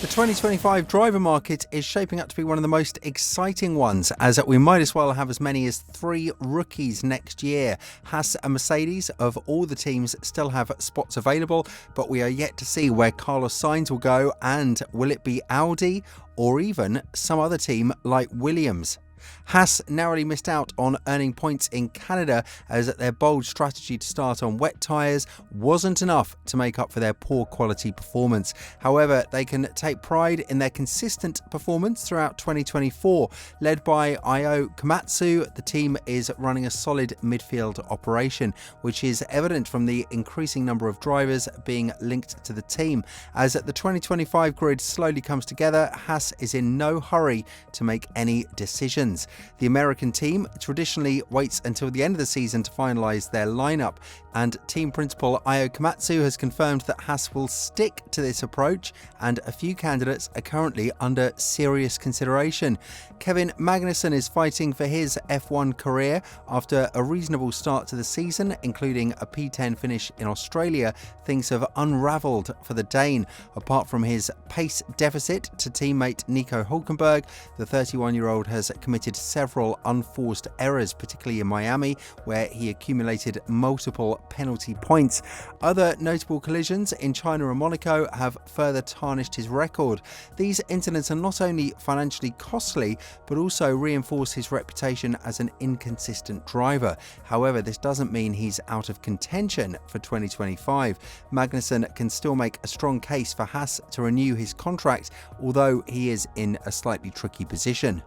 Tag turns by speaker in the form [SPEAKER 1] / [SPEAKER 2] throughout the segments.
[SPEAKER 1] The 2025 driver market is shaping up to be one of the most exciting ones, as we might as well have as many as 3 rookies next year. Haas and Mercedes, of all the teams, still have spots available, but we are yet to see where Carlos Sainz will go, and will it be Audi or even some other team like Williams? Haas narrowly missed out on earning points in Canada, as their bold strategy to start on wet tyres wasn't enough to make up for their poor quality performance. However, they can take pride in their consistent performance throughout 2024. Led by Io Komatsu, the team is running a solid midfield operation, which is evident from the increasing number of drivers being linked to the team. As the 2025 grid slowly comes together, Haas is in no hurry to make any decisions. The American team traditionally waits until the end of the season to finalise their lineup, and team principal Io Komatsu has confirmed that Haas will stick to this approach, and a few candidates are currently under serious consideration. Kevin Magnussen is fighting for his F1 career after a reasonable start to the season, including a P10 finish in Australia. Things have unravelled for the Dane. Apart from his pace deficit to teammate Nico Hülkenberg, the 31-year-old has committed several unforced errors, particularly in Miami, where he accumulated multiple penalty points. Other notable collisions in China and Monaco have further tarnished his record. These incidents are not only financially costly, but also reinforce his reputation as an inconsistent driver. However, this doesn't mean he's out of contention for 2025. Magnussen can still make a strong case for Haas to renew his contract, although he is in a slightly tricky position.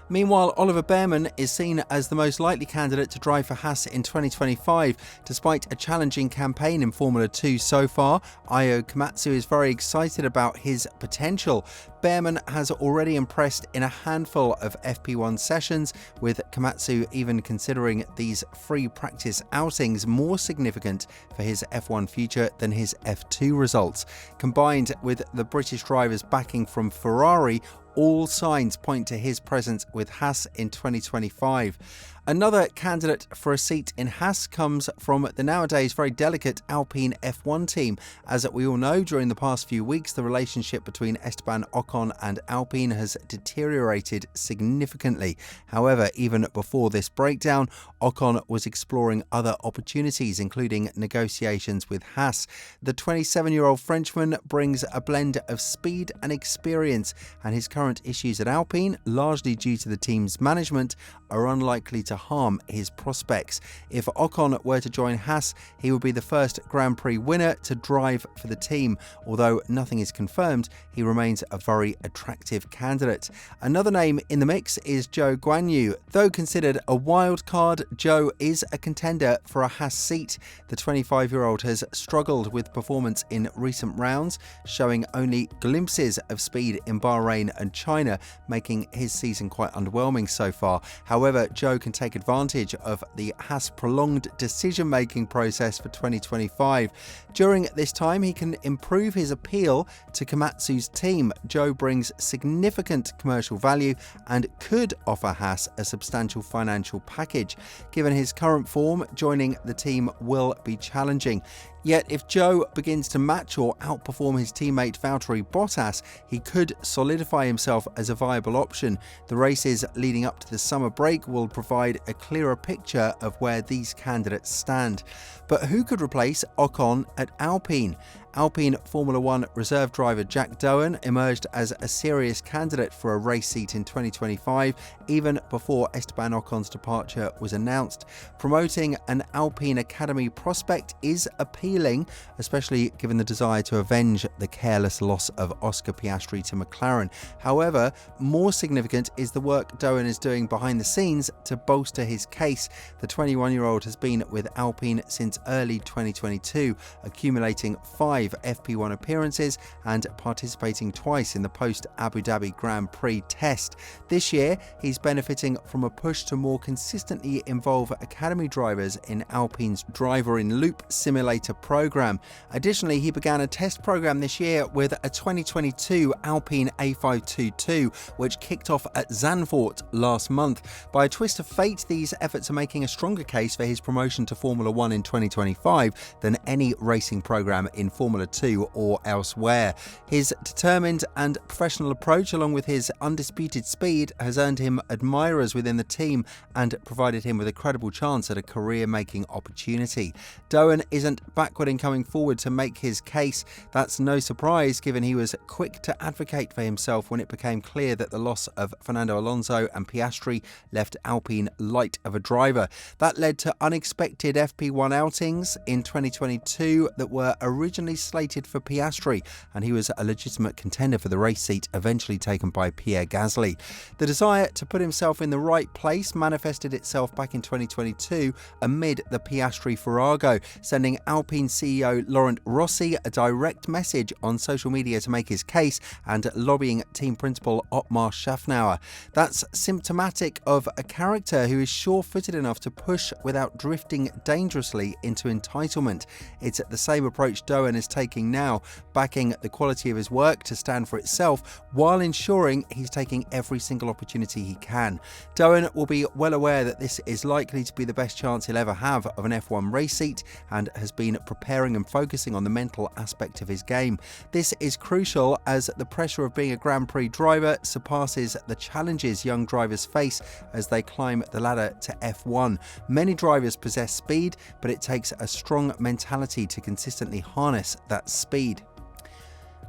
[SPEAKER 1] Meanwhile, Oliver Bearman is seen as the most likely candidate to drive for Haas in 2025. Despite a challenging campaign in Formula 2 so far, Io Komatsu is very excited about his potential. Bearman has already impressed in a handful of FP1 sessions, with Komatsu even considering these free practice outings more significant for his F1 future than his F2 results. Combined with the British driver's backing from Ferrari, all signs point to his presence with Haas in 2025. Another candidate for a seat in Haas comes from the nowadays very delicate Alpine F1 team. As we all know, during the past few weeks, the relationship between Esteban Ocon and Alpine has deteriorated significantly. However, even before this breakdown, Ocon was exploring other opportunities, including negotiations with Haas. The 27-year-old Frenchman brings a blend of speed and experience, and his current issues at Alpine, largely due to the team's management, are unlikely to harm his prospects. If Ocon were to join Haas, he would be the first Grand Prix winner to drive for the team. Although nothing is confirmed, he remains a very attractive candidate. Another name in the mix is Zhou Guanyu. Though considered a wild card, Zhou is a contender for a Haas seat. The 25-year-old has struggled with performance in recent rounds, showing only glimpses of speed in Bahrain and China, making his season quite underwhelming so far. However, Zhou can take advantage of the Haas prolonged decision-making process for 2025. During this time, he can improve his appeal to Komatsu's team. Zhou brings significant commercial value and could offer Haas a substantial financial package. Given his current form, joining the team will be challenging. Yet if Zhou begins to match or outperform his teammate Valtteri Bottas, he could solidify himself as a viable option. The races leading up to the summer break will provide a clearer picture of where these candidates stand. But who could replace Ocon at Alpine? Alpine Formula 1 reserve driver Jack Doan emerged as a serious candidate for a race seat in 2025, even before Esteban Ocon's departure was announced. Promoting an Alpine Academy prospect is appealing, especially given the desire to avenge the careless loss of Oscar Piastri to McLaren. However, more significant is the work Doan is doing behind the scenes to bolster his case. The 21-year-old has been with Alpine since early 2022, accumulating 5 FP1 appearances and participating twice in the post-Abu Dhabi Grand Prix test. This year, he's benefiting from a push to more consistently involve academy drivers in Alpine's driver-in-loop simulator program. Additionally, he began a test program this year with a 2022 Alpine A522, which kicked off at Zandvoort last month. By a twist of fate, these efforts are making a stronger case for his promotion to Formula 1 in 2025. 2025 than any racing program in Formula 2 or elsewhere. His determined and professional approach, along with his undisputed speed, has earned him admirers within the team and provided him with a credible chance at a career-making opportunity. Doan isn't backward in coming forward to make his case. That's no surprise, given he was quick to advocate for himself when it became clear that the loss of Fernando Alonso and Piastri left Alpine light of a driver. That led to unexpected FP1 outings in 2022 that were originally slated for Piastri, and he was a legitimate contender for the race seat eventually taken by Pierre Gasly. The desire to put himself in the right place manifested itself back in 2022 amid the Piastri farrago, sending Alpine CEO Laurent Rossi a direct message on social media to make his case and lobbying team principal Otmar Schaffnauer. That's symptomatic of a character who is sure-footed enough to push without drifting dangerously into entitlement. It's the same approach Doan is taking now, backing the quality of his work to stand for itself while ensuring he's taking every single opportunity he can. Doan will be well aware that this is likely to be the best chance he'll ever have of an F1 race seat and has been preparing and focusing on the mental aspect of his game. This is crucial as the pressure of being a Grand Prix driver surpasses the challenges young drivers face as they climb the ladder to F1. Many drivers possess speed, but it takes a strong mentality to consistently harness that speed.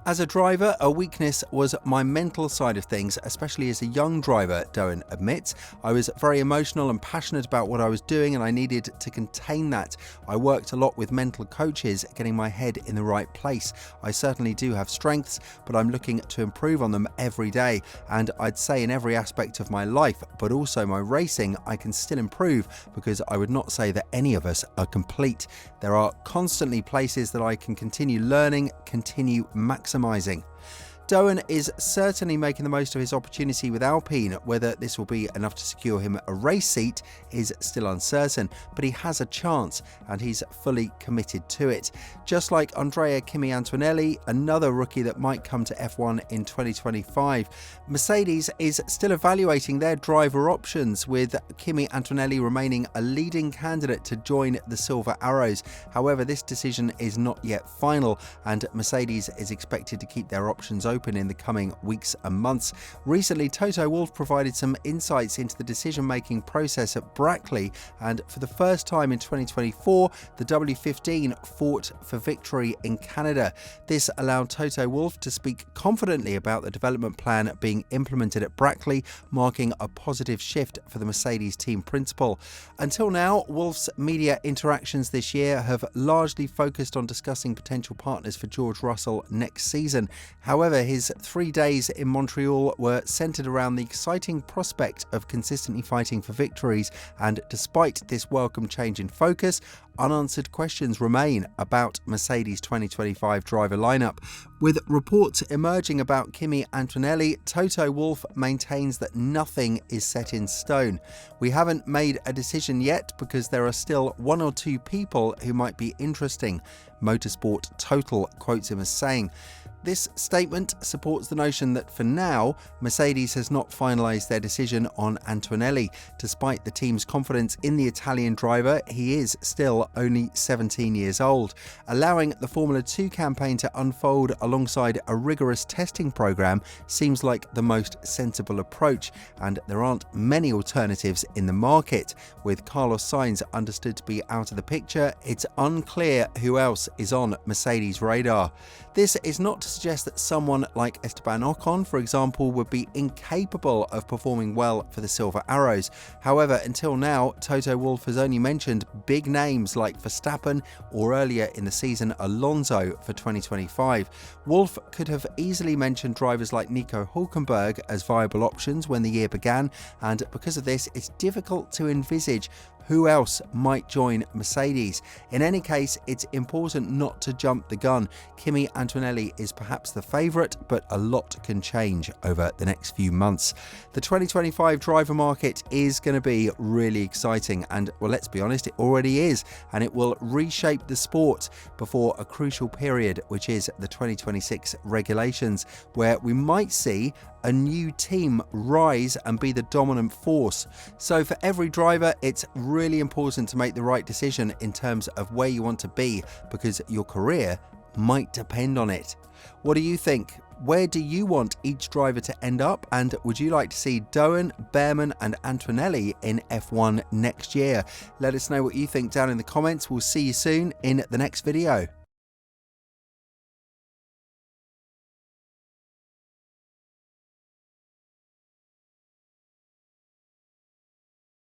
[SPEAKER 1] As a driver, a weakness was my mental side of things, especially as a young driver, Doan admits. I was very emotional and passionate about what I was doing, and I needed to contain that. I worked a lot with mental coaches, getting my head in the right place. I certainly do have strengths, but I'm looking to improve on them every day. And I'd say in every aspect of my life, but also my racing, I can still improve, because I would not say that any of us are complete. There are constantly places that I can continue learning, continue maximizing. Doan is certainly making the most of his opportunity with Alpine. Whether this will be enough to secure him a race seat is still uncertain, but he has a chance and he's fully committed to it. Just like Kimi Antonelli, another rookie that might come to F1 in 2025. Mercedes is still evaluating their driver options, with Kimi Antonelli remaining a leading candidate to join the Silver Arrows. However, this decision is not yet final, and Mercedes is expected to keep their options open in the coming weeks and months. Recently, Toto Wolff provided some insights into the decision-making process at Brackley, and for the first time in 2024, the W15 fought for victory in Canada. This allowed Toto Wolff to speak confidently about the development plan being implemented at Brackley, marking a positive shift for the Mercedes team principal. Until now, Wolff's media interactions this year have largely focused on discussing potential partners for George Russell next season. However, his 3 days in Montreal were centered around the exciting prospect of consistently fighting for victories, and despite this welcome change in focus, unanswered questions remain about Mercedes' 2025 driver lineup. With reports emerging about Kimi Antonelli, Toto Wolff maintains that nothing is set in stone. We haven't made a decision yet because there are still one or two people who might be interesting, Motorsport Total quotes him as saying. This statement supports the notion that for now, Mercedes has not finalised their decision on Antonelli. Despite the team's confidence in the Italian driver, he is still only 17 years old. Allowing the Formula 2 campaign to unfold alongside a rigorous testing programme seems like the most sensible approach, and there aren't many alternatives in the market. With Carlos Sainz understood to be out of the picture, it's unclear who else is on Mercedes' radar. This is not to suggest that someone like Esteban Ocon, for example, would be incapable of performing well for the Silver Arrows. However, until now, Toto Wolff has only mentioned big names like Verstappen or earlier in the season Alonso for 2025. Wolff could have easily mentioned drivers like Nico Hülkenberg as viable options when the year began, and because of this, it's difficult to envisage who else might join Mercedes. In any case, it's important not to jump the gun. Kimi Antonelli is perhaps the favourite, but a lot can change over the next few months. The 2025 driver market is going to be really exciting, and well, let's be honest, it already is, and it will reshape the sport before a crucial period, which is the 2026 regulations, where we might see a new team rise and be the dominant force. So for every driver, it's really important to make the right decision in terms of where you want to be, because your career might depend on it. What do you think? Where do you want each driver to end up? And would you like to see Doan, Behrman and Antonelli in F1 next year? Let us know what you think down in the comments. We'll see you soon in the next video.